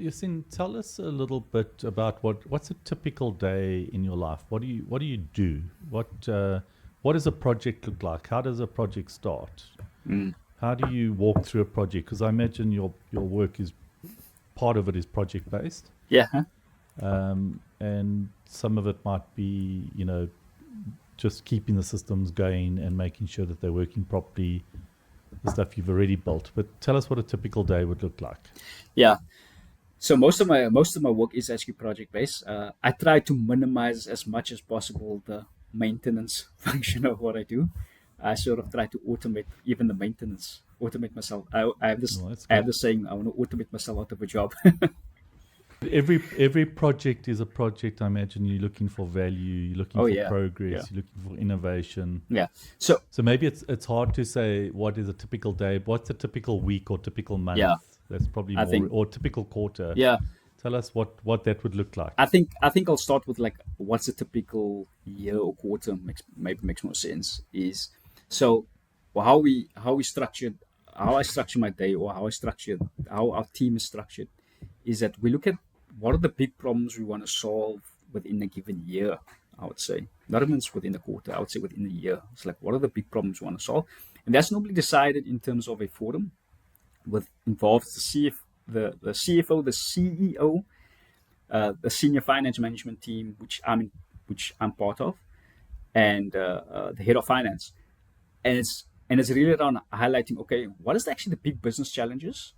Yasin, tell us a little bit about what's a typical day in your life. What do you do? What does a project look like? How does a project start? Mm. How do you walk through a project? Because I imagine your work is part of it is project based, Yeah. Huh? and some of it might be just keeping the systems going and making sure that they're working properly. The stuff you've already built. But tell us what a typical day would look like. Yeah. So most of my work is actually project based. I try to minimize as much as possible the maintenance function of what I do. I sort of try to automate even the maintenance, automate myself. I have this Well, that's I have good. this saying, I want to automate myself out of a job. Every project is a project. I imagine you're looking for value, you're looking Oh for yeah, yeah, progress, you're looking for innovation. yeah. So So maybe it's hard to say what is a typical day. What's a typical week or typical month? yeah, That's probably I more, think or typical quarter. yeah, Tell us what that would look like. I think I'll start with like what's a typical year or quarter maybe makes more sense is so well, how we structured how I structure my day or how our team is structured is that we look at what are the big problems we want to solve within a given year. I would say not even within a quarter. I would say within a year. It's like what are the big problems we want to solve, and that's normally decided in terms of a forum with involves the CFO, the CEO, the senior finance management team, which I'm part of, and the head of finance, and it's really around highlighting, okay, what is actually the big business challenges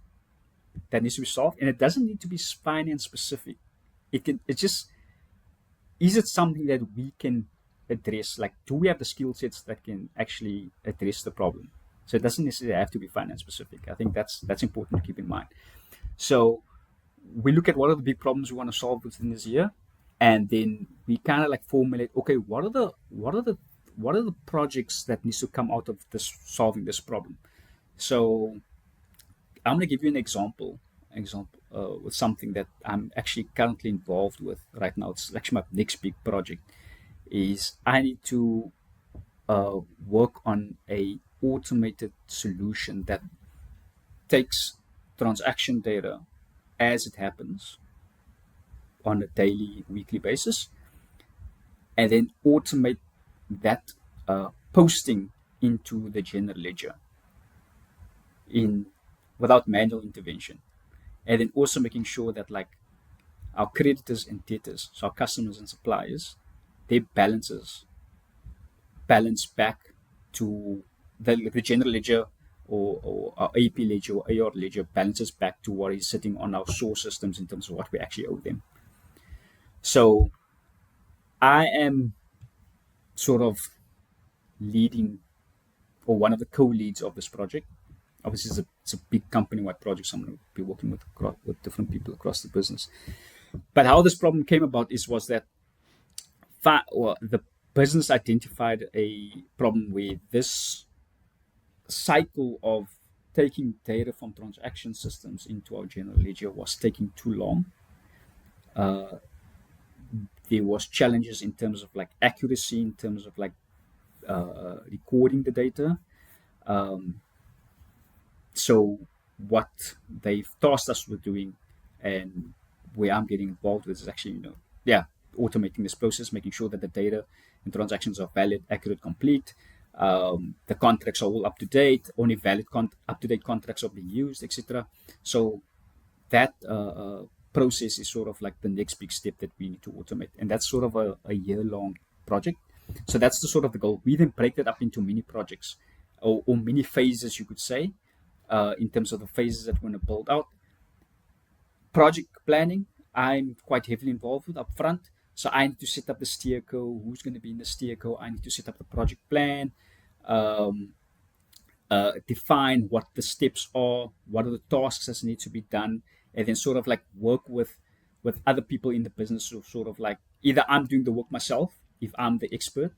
that needs to be solved, and it doesn't need to be finance specific. It's just, is it something that we can address? Like, do we have the skill sets that can actually address the problem? So it doesn't necessarily have to be finance specific. I think that's important to keep in mind. So we look at what are the big problems we want to solve within this year, and then we kind of like formulate, okay, what are the projects that needs to come out of this solving this problem. So I'm going to give you an example with something that I'm actually currently involved with right now. It's actually my next big project. Is I need to work on a automated solution that takes transaction data as it happens on a daily, weekly basis, and then automate that posting into the general ledger in without manual intervention, and then also making sure that like our creditors and debtors, so our customers and suppliers, their balances balance back to the general ledger, or our AP ledger or AR ledger balances back to what is sitting on our source systems in terms of what we actually owe them. So I am sort of leading, or one of the co-leads of this project. Obviously, it's a big company-wide project, so I'm going to be working with different people across the business. But how this problem came about was that the business identified a problem with this cycle of taking data from transaction systems into our general ledger was taking too long. There was challenges in terms of like accuracy, in terms of like recording the data. So what they've tasked us with doing, and where I'm getting involved with, is actually, automating this process, making sure that the data and transactions are valid, accurate, complete. The contracts are all up to date. Only valid up to date contracts are being used, etc. So that process is sort of like the next big step that we need to automate, and that's sort of a year-long project. So that's the sort of the goal. We then break that up into mini projects, or mini phases, you could say, in terms of the phases that we're going to build out. Project planning, I'm quite heavily involved with up front. So I need to set up the steerco, who's going to be in the steerco. I need to set up the project plan, define what the steps are, what are the tasks that need to be done, and then sort of like work with other people in the business. So sort of like either I'm doing the work myself if I'm the expert,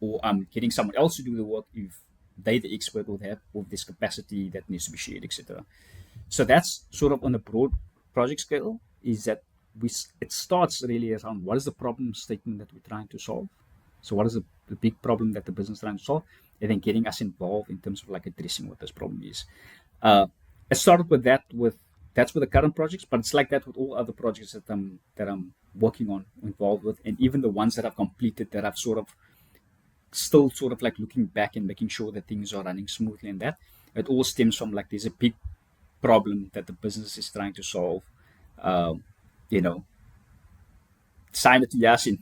or I'm getting someone else to do the work if they the expert would have with this capacity that needs to be shared, etc. So that's sort of on a broad project scale, is that it starts really around what is the problem statement that we're trying to solve. So what is the big problem that the business is trying to solve, and then getting us involved in terms of like addressing what this problem is. It started with that, with that's with the current projects, but it's like that with all other projects that I'm working on, involved with, and even the ones that I've completed that I've sort of still sort of like looking back and making sure that things are running smoothly, and that it all stems from like there's a big problem that the business is trying to solve. Um, you know, sign it to Yasin.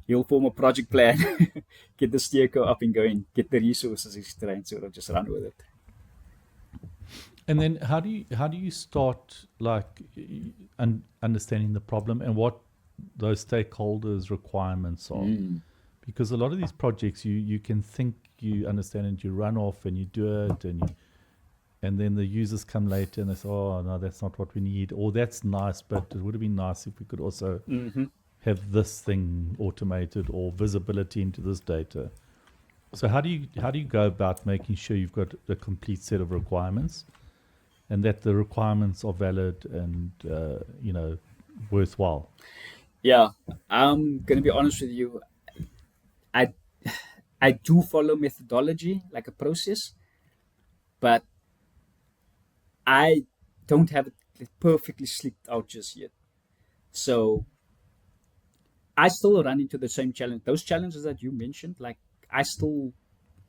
He'll form a project plan, get the steerco up and going, get the resources, etc., and sort of just run with it. And then how do you start like understanding the problem and what those stakeholders' requirements are? Because a lot of these projects you can think you understand and you run off and you do it and then the users come later and they say, oh no, that's not what we need, or that's nice, but it would have been nice if we could also have this thing automated or visibility into this data. So how do you go about making sure you've got a complete set of requirements and that the requirements are valid and worthwhile? Yeah, I'm gonna be honest with you. I do follow methodology, like a process, but I don't have it perfectly slicked out just yet. So I still run into the same challenge. Those challenges that you mentioned, like I still,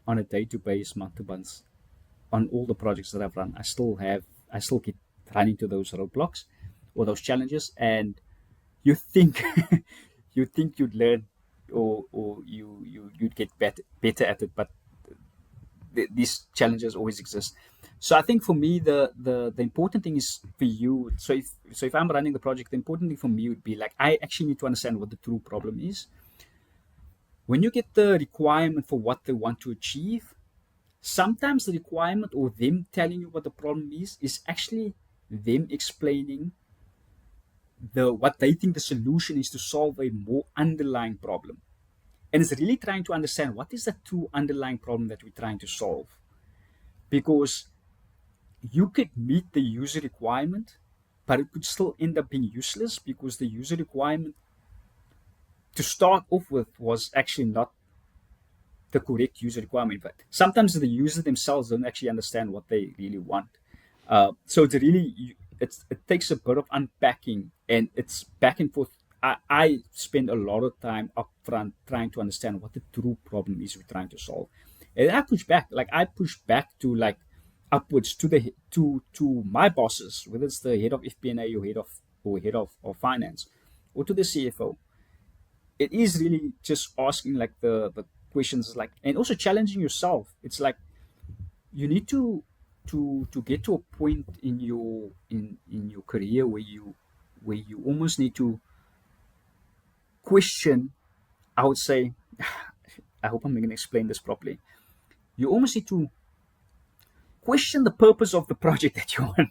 on a day-to-day basis, month to month, on all the projects that I've run, I still keep running into those roadblocks or those challenges. And you think, you'd learn, or you'd get better at it, but these challenges always exist. So I think for me, the important thing is for you. So if I'm running the project, the important thing for me would be like I actually need to understand what the true problem is. When you get the requirement for what they want to achieve, sometimes the requirement or them telling you what the problem is actually them explaining what they think the solution is to solve a more underlying problem. And it's really trying to understand what is the true underlying problem that we're trying to solve. Because you could meet the user requirement, but it could still end up being useless because the user requirement to start off with was actually not the correct user requirement. But sometimes the user themselves don't actually understand what they really want. So it takes a bit of unpacking, and it's back and forth. I spend a lot of time up front trying to understand what the true problem is we're trying to solve. And I push back to like upwards to my bosses, whether it's the head of FP&A or head of finance, or to the CFO. It is really just asking like the questions, like, and also challenging yourself. It's like you need to get to a point in your career where you almost need to question. I would say, I hope I'm going to explain this properly. You almost need to question the purpose of the project that you're on,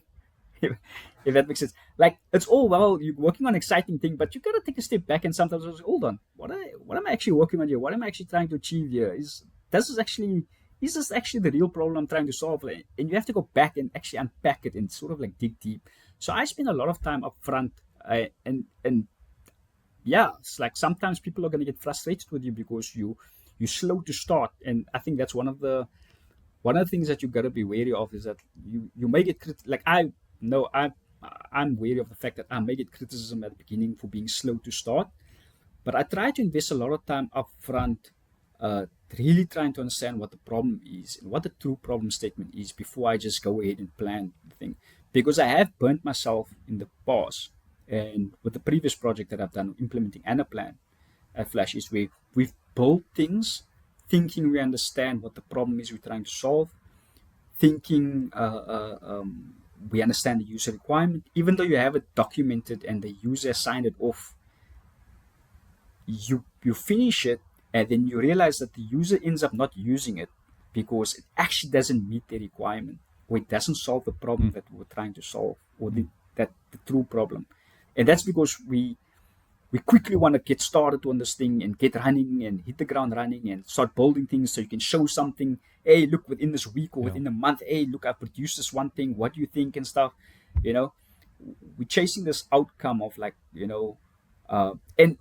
if that makes sense. Like, it's all well, you're working on an exciting thing, but you got to take a step back and sometimes say, hold on, what am I actually working on here? What am I actually trying to achieve here? Is this actually the real problem I'm trying to solve? And you have to go back and actually unpack it and sort of like dig deep. So I spend a lot of time up front, and yeah, it's like sometimes people are going to get frustrated with you because you're slow to start. And I think that's one of the things that you got to be wary of, is that you may get like I'm wary of the fact that I may get criticism at the beginning for being slow to start, but I try to invest a lot of time up front, really trying to understand what the problem is and what the true problem statement is before I just go ahead and plan the thing. Because I have burnt myself in the past, and with the previous project that I've done, implementing Anaplan at Flash, is where we've built things thinking we understand what the problem is we're trying to solve, thinking we understand the user requirement, even though you have it documented and the user signed it off. You finish it, and then you realize that the user ends up not using it because it actually doesn't meet the requirement, or it doesn't solve the problem that we're trying to solve, or the true problem. And that's because we quickly want to get started on this thing and get running and hit the ground running and start building things so you can show something. Hey, look, within this week or within a month, hey, look, I produced this one thing. What do you think and stuff? We're chasing this outcome of like, and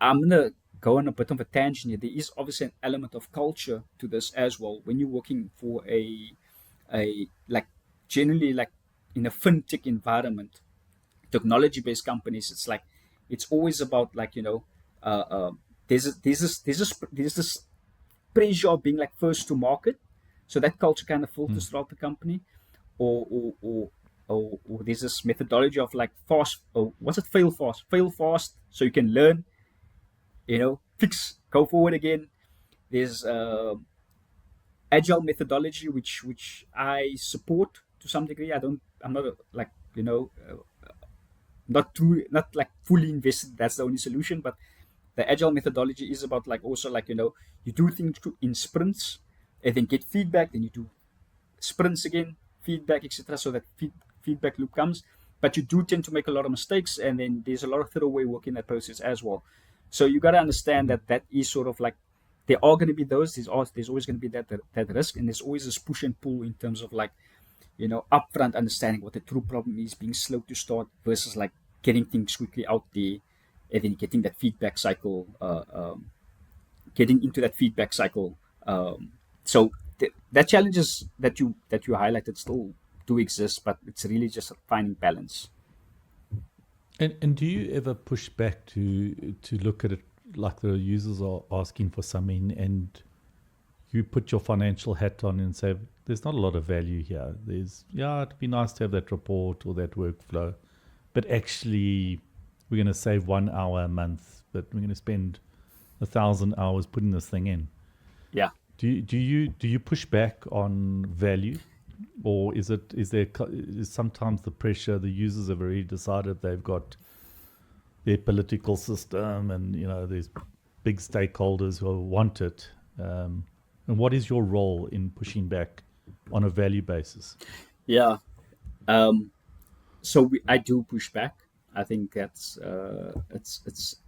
I'm going to go on a bit of a tangent here. There is obviously an element of culture to this as well. When you're working for a like generally like in a fintech environment, technology-based companies, it's always about uh, uh, there's this pressure of being like first to market, so that culture kind of filters throughout the company, or there's this methodology of like fast, or what's it, fail fast, so you can learn, fix, go forward again. There's agile methodology, which I support to some degree. I'm not like not like fully invested. That's the only solution, but the agile methodology is about like also like you do things in sprints and then get feedback, then you do sprints again, feedback, etc. So that feedback loop comes. But you do tend to make a lot of mistakes, and then there's a lot of throwaway work in that process as well. So you got to understand that is sort of like there are going to be those. There's always going to be that risk, and there's always this push and pull in terms of like upfront understanding what the true problem is, being slow to start versus like getting things quickly out there, and then getting that feedback cycle, getting into that feedback cycle. So that challenges that you highlighted still do exist, but it's really just finding balance. And do you ever push back to look at it like the users are asking for something, and you put your financial hat on and say, there's not a lot of value here. It'd be nice to have that report or that workflow, but actually we're going to save 1 hour a month, but we're going to spend 1,000 hours putting this thing in. Yeah. Do you push back on value, or is sometimes the pressure, the users have already decided they've got their political system, and there's big stakeholders who want it, and what is your role in pushing back on a value basis? Yeah. So I do push back. I think that's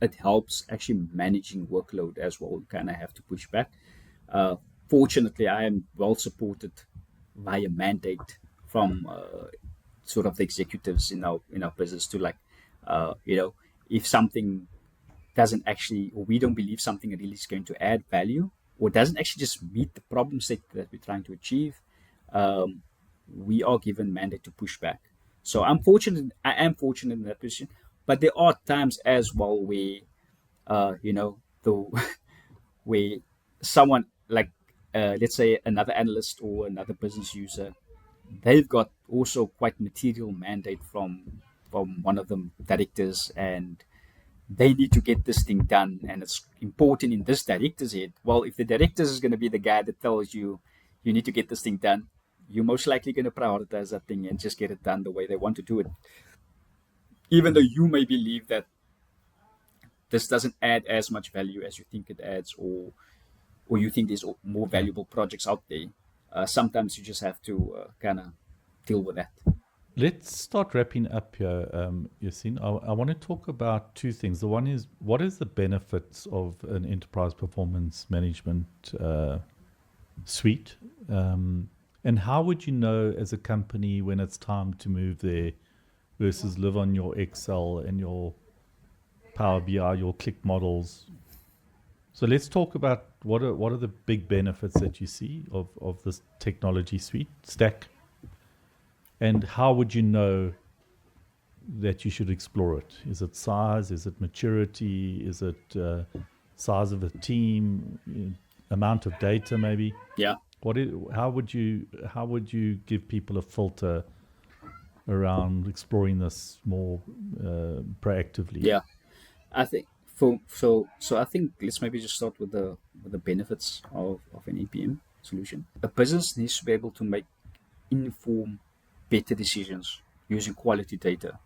it helps actually managing workload as well. You kind of have to push back. Fortunately, I am well supported via mandate from sort of the executives in our business to like, if something doesn't actually, or we don't believe something really is going to add value, or doesn't actually just meet the problem set that we're trying to achieve, we are given mandate to push back. So I am fortunate in that position, but there are times as well where, where someone like, let's say another analyst or another business user, they've got also quite material mandate from one of the directors, and they need to get this thing done, and it's important in this director's head. Well, if the director is going to be the guy that tells you need to get this thing done, you're most likely going to prioritize that thing and just get it done the way they want to do it, even though you may believe that this doesn't add as much value as you think it adds, or you think there's more valuable projects out there. Sometimes you just have to kind of deal with that. Let's start wrapping up here, Yaseen. I want to talk about two things. The one is, what is the benefits of an enterprise performance management suite? And how would you know as a company when it's time to move there versus live on your Excel and your Power BI, your click models? So let's talk about what are the big benefits that you see of this technology suite stack, and how would you know that you should explore it? Is it size? Is it maturity? Is it size of a team? Amount of data, maybe? Yeah. How would you give people a filter around exploring this more proactively? Yeah, I think so I think let's maybe just start with the benefits of an EPM solution. A business needs to be able to make informed, better decisions using quality data,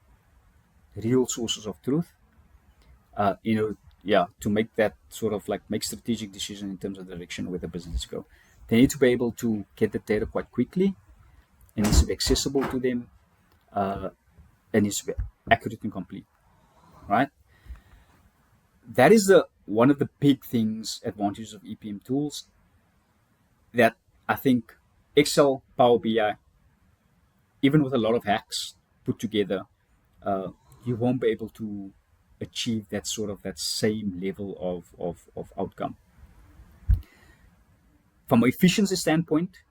real sources of truth. To make that sort of like make strategic decisions in terms of the direction where the business go. They need to be able to get the data quite quickly. It needs to be accessible to them. It needs to be accurate and complete. Right? That is one of the big advantages of EPM tools, that I think Excel, Power BI, even with a lot of hacks put together, you won't be able to achieve that same level of outcome. From an efficiency standpoint,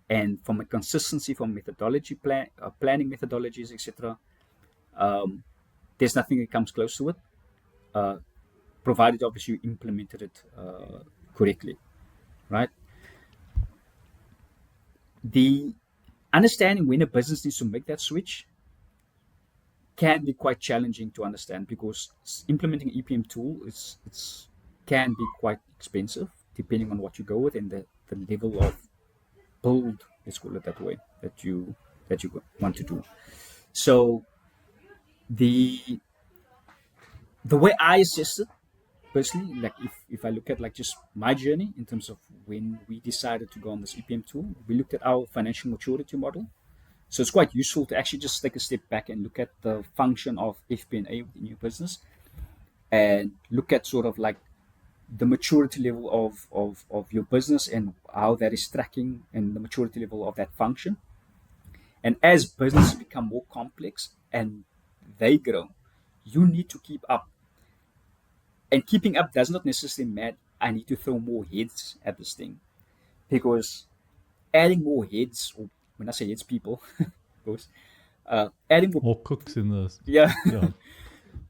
And from a consistency, from methodology, planning methodologies, etc., there's nothing that comes close to it, provided obviously you implemented it correctly, right? The understanding when a business needs to make that switch can be quite challenging to understand, because implementing an EPM tool it's can be quite expensive depending on what you go with and the level of build, let's call it that way, that you want to do. So the way I assess it personally, like if I look at like just my journey in terms of when we decided to go on this EPM tool, we looked at our financial maturity model. So it's quite useful to actually just take a step back and look at the function of FP&A within your business, and look at sort of like the maturity level of your business and how that is tracking, and the maturity level of that function. And as businesses become more complex and they grow, you need to keep up. And keeping up does not necessarily mean I need to throw more heads at this thing, because adding more heads, or when I say heads, people, of course, adding more cooks in the yeah,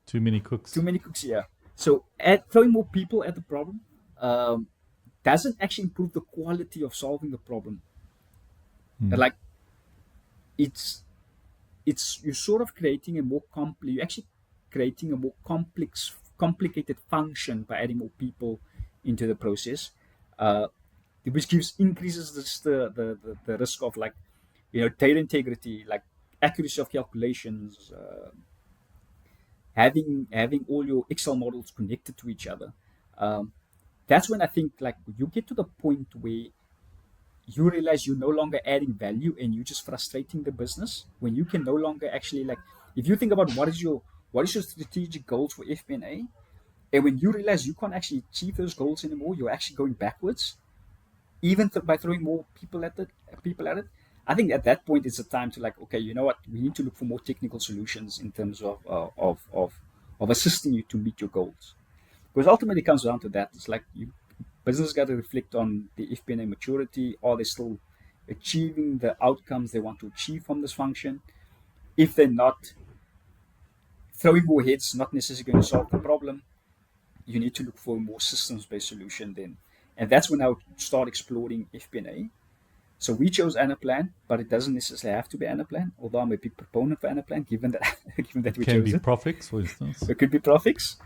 too many cooks. Yeah. So throwing more people at the problem doesn't actually improve the quality of solving the problem. Like it's you're sort of creating a more you're actually creating a more complicated function by adding more people into the process, which increases the risk of, like, data integrity, like accuracy of calculations, having all your Excel models connected to each other. That's when I think, like, you get to the point where you realize you're no longer adding value and you're just frustrating the business, when you can no longer actually, like, if you think about what is your strategic goals for FP&A, and when you realize you can't actually achieve those goals anymore, you're actually going backwards, even by throwing more people at it. I think at that point it's a time to, like, okay, you know what, we need to look for more technical solutions in terms of assisting you to meet your goals, because ultimately it comes down to that. It's like business got to reflect on the FP&A maturity. Are they still achieving the outcomes they want to achieve from this function? If they're not, throwing more heads not necessarily going to solve the problem. You need to look for a more systems-based solution then. And that's when I would start exploring FP&A. So we chose Anaplan, but it doesn't necessarily have to be Anaplan, although I'm a big proponent for Anaplan, given that we can chose be it. Profix, for instance. It could be Profix.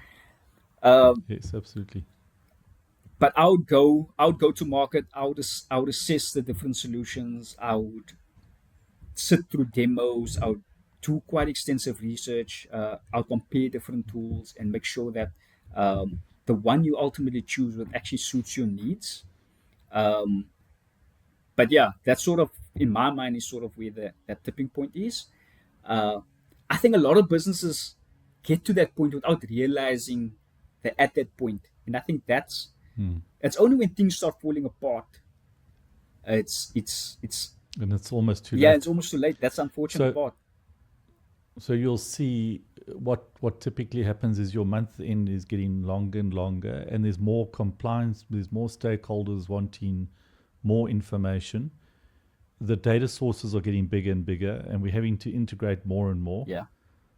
Yes, absolutely. But I would go to market. I would assess the different solutions. I would sit through demos. I would do quite extensive research. I'll compare different tools and make sure that the one you ultimately choose will actually suits your needs. But yeah, that's sort of, in my mind, is sort of where that tipping point is. I think a lot of businesses get to that point without realizing they're at that point. And I think it's only when things start falling apart, it's and it's almost too late. Yeah, it's almost too late. That's the unfortunate part. So you'll see what typically happens is your month end is getting longer and longer, and there's more compliance, there's more stakeholders wanting more information. The data sources are getting bigger and bigger, and we're having to integrate more and more. Yeah.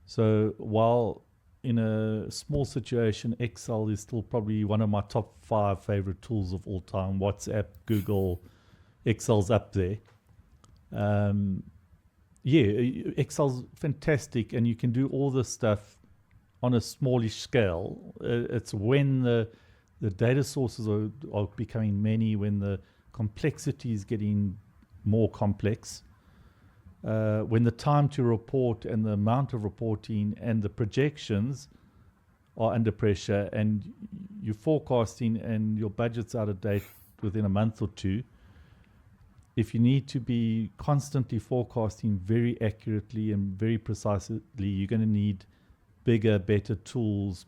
So while in a small situation, Excel is still probably one of my top 5 favorite tools of all time. WhatsApp, Google, Excel's up there. Excel's fantastic, and you can do all this stuff on a smallish scale. It's when the data sources are becoming many, when the complexity is getting more complex, when the time to report and the amount of reporting and the projections are under pressure, and you're forecasting and your budget's out of date within a month or two. If you need to be constantly forecasting very accurately and very precisely, you're going to need bigger, better tools,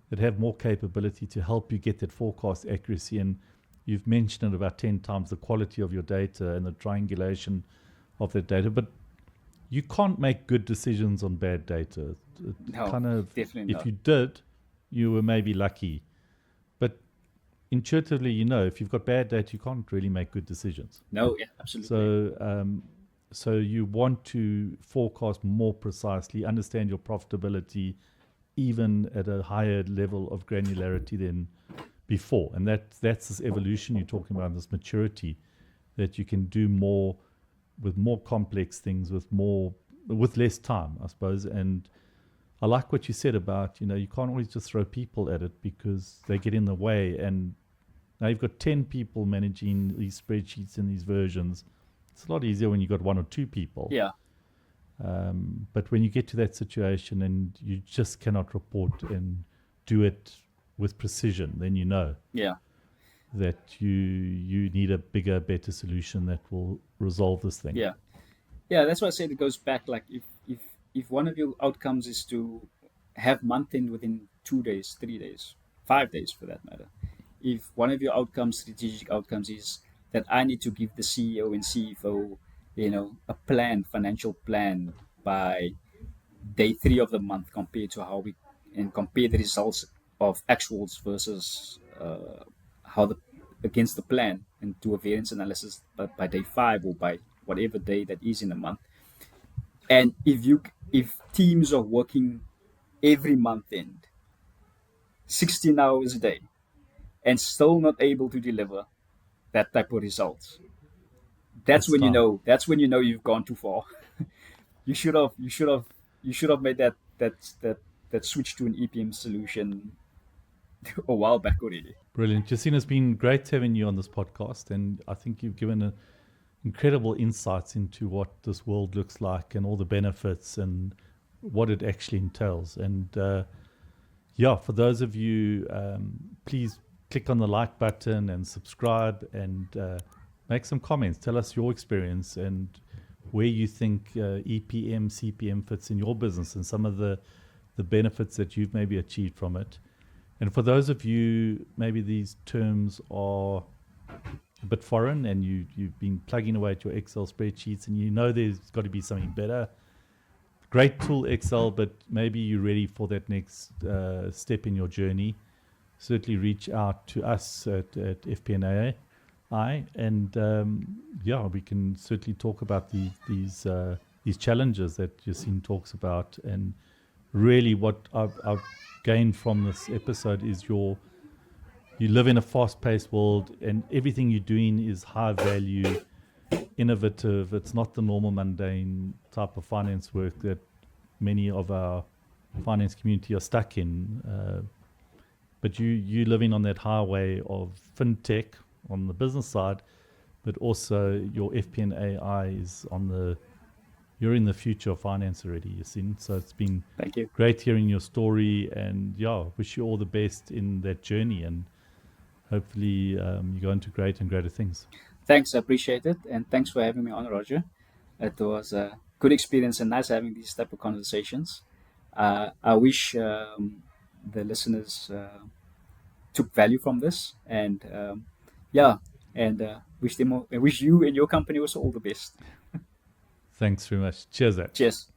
that have more capability to help you get that forecast accuracy. And you've mentioned it about 10 times, the quality of your data and the triangulation of that data. But you can't make good decisions on bad data. No, definitely if not. you did, you were maybe lucky. But intuitively, if you've got bad data, you can't really make good decisions. No, yeah, absolutely. So you want to forecast more precisely, understand your profitability, even at a higher level of granularity than before. And that's this evolution you're talking about, this maturity, that you can do more with more complex things, with less time, I suppose. And I like what you said about, you can't always just throw people at it because they get in the way. And now you've got 10 people managing these spreadsheets and these versions. It's a lot easier when you've got one or two people. Yeah. But when you get to that situation and you just cannot report and do it with precision, then Yeah. that you need a bigger, better solution that will resolve this thing. Yeah. Yeah, that's why I said it goes back. Like if one of your outcomes is to have month end within 2 days, 3 days, 5 days for that matter. If one of your outcomes, strategic outcomes, is that I need to give the CEO and CFO, a plan, financial plan by day 3 of the month, compared to compare the results of actuals versus how the against the plan, and do a variance analysis by day 5 or by whatever day that is in a month. And if teams are working every month end 16 hours a day and still not able to deliver that type of results, that's when you've gone too far. You should have made that switch to an EPM solution a while back already. Brilliant. Yaseen, it's been great having you on this podcast, and I think you've given incredible insights into what this world looks like and all the benefits and what it actually entails. And for those of you, please click on the like button and subscribe, and make some comments. Tell us your experience and where you think EPM, CPM fits in your business, and some of the benefits that you've maybe achieved from it. And for those of you, maybe these terms are a bit foreign and you've been plugging away at your Excel spreadsheets and there's got to be something better. Great tool, Excel, but maybe you're ready for that next step in your journey. Certainly reach out to us at FP&Ai, and we can certainly talk about these challenges that Yaseen talks about. And really what I've gained from this episode is you live in a fast-paced world, and everything you're doing is high value, innovative. It's not the normal mundane type of finance work that many of our finance community are stuck in. But you living on that highway of fintech on the business side, but also your FP&AI is you're in the future of finance already, Yaseen. So it's been Thank you. Great hearing your story, and wish you all the best in that journey, and hopefully you go into greater and greater things. Thanks, I appreciate it, and thanks for having me on, Roger. It was a good experience and nice having these type of conversations. I wish the listeners took value from this, and wish you and your company also all the best. Thanks very much. Cheers. Cheers.